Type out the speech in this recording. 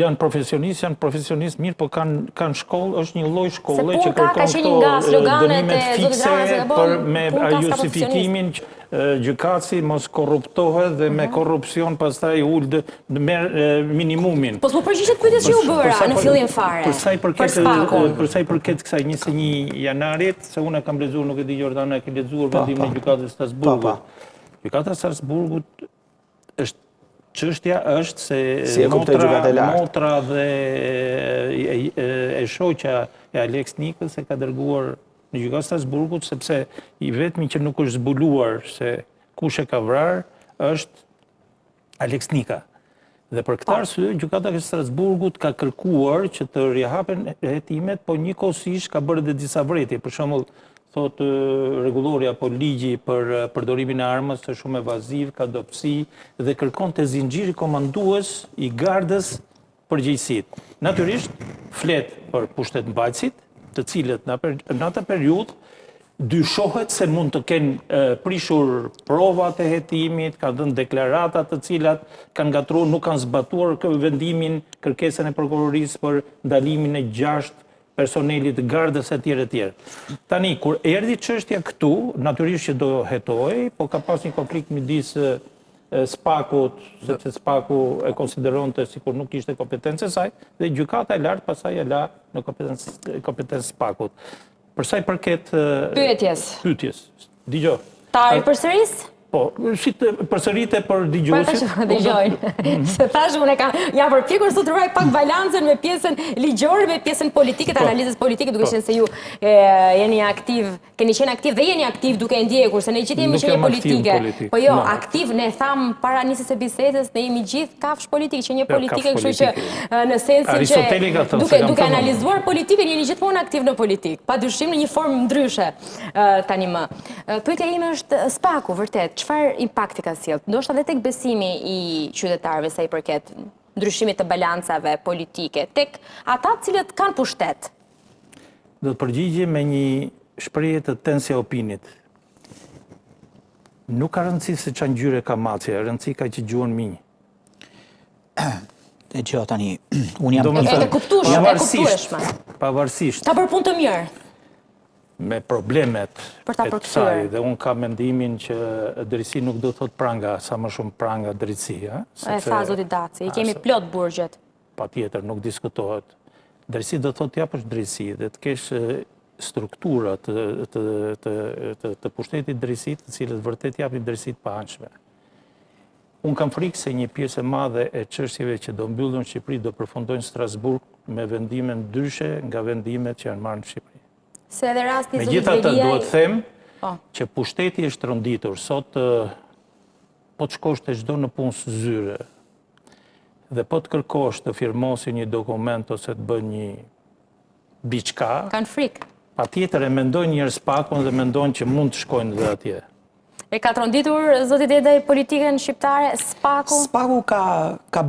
janë profesionistë mirë, po kanë shkollë, është një lloj shkolle që ka qenë nga sloganet e zotit Ramazit për me justifikimin gjykatësi mos korruptohet dhe me korrupsion pastaj ul minimumin. Po s'po përgjigjet pyetjes që u bëra në fillim fare. Për sa i përket kësaj 21 janarit, se unë kam lexuar, nuk e di Jordana, e ke lexuar vendimin e gjykatës së Strasburgut. Gjykata e Strasburgut është çështja është se motra dhe e shoqja e Alex Nikës e ka dërguar në gjykatën e Strasburgut sepse i vetmi që nuk është zbuluar se kush e ka vrarë është Alex Nika. Dhe për këtë arsye gjykata e Strasburgut ka kërkuar që të rihapen hetimet, po njëkohësisht ka bërë edhe disa vërejtje. Për shembull, thotë rregullori apo ligji për përdorimin e armës është shumë evaziv, ka dobësi dhe kërkon të zinxhiri komandues i gardës përgjegjësitë. Natyrisht flet për pushtetmbajtësit, të cilët në atë periudhë dyshohet se mund të kenë prishur provat e hetimit, kanë dhënë deklarata të cilat kanë gatruar, nuk kanë zbatuar vendimin, kërkesën e prokurorisë për ndalimin e 6 personelit gardës e tjerë. Tani, kur erdhi çështja këtu, natyrisht që do hetoj, po ka pas një konflikt midis Spakut, sepse Spaku e konsideronte sikur nuk ishte kompetencë e saj, dhe gjykata e lartë pasaj e la në kompetencë Spakut. Për sa i përket pyetjes. Dgjoj. Ta përsëris? Po, përsërite për dëgjuesit. Dëgjojnë. Se thash unë jam përpjekur sot të ruaj pak balancën me pjesën ligjore, me pjesën politike, të analizës politike, duke qenë se ju jeni aktiv, keni qenë aktiv dhe jeni aktiv duke ndjekur, se ne gjithë jemi qenje politike. Po jo, aktiv, ne tham para nisjes së bisedës, ne jemi gjithë kafsh politike, qenje politike, kështu që në sensin që duke analizuar politikën jeni gjithmonë aktiv në politikë, padyshim në një formë ndryshe tani më. Pyetja ime është Spaku, vërtet. Çfarë impakti ka sjellë? Ndoshta edhe tek besimi i qytetarëve sa i përket ndryshimit të balancave politike, tek ata të cilët kanë pushtet? Do të përgjigje me një shprehje të Tensi Opinit. Nuk ka rëndësi se çfarë ngjyre ka macja, rëndësi ka që gjuhën minj. E gjë tani, unë jam e kuptueshme. Pavarësisht. Ta bërë punë të mirë. Me problemet e kësaj, dhe unë ka mendimin që drejtësi nuk do të thot pranga, sa më shumë pranga drejtësi. E tha zoti Daci, i kemi plot burgjet. Pa tjetër, nuk diskutohet. Drejtësi do të thot japësh drejtësi dhe të kesh struktura të pushtetit drejtësit, të cilët vërtet japin drejtësit pa anshme. Unë kam frikë se një pjesë e madhe e çështjeve që do mbyllën në Shqipëri do përfundojnë në Strasburg me vendime ndryshe nga vendimet që janë marrë në Shqipëri. Megjithatë duhet them që pushteti është rënditur. Sot po të shkosh të çdo në punë së zyre dhe po të kërkosh të firmosi një dokument ose të bën një diçka. Kanë frikë. Patjetër e mendojnë njerëz Spakun dhe mendojnë që mund të shkojnë dhe atje. E ka tronditur zoti Dedaj politikën shqiptare Spaku? Spaku ka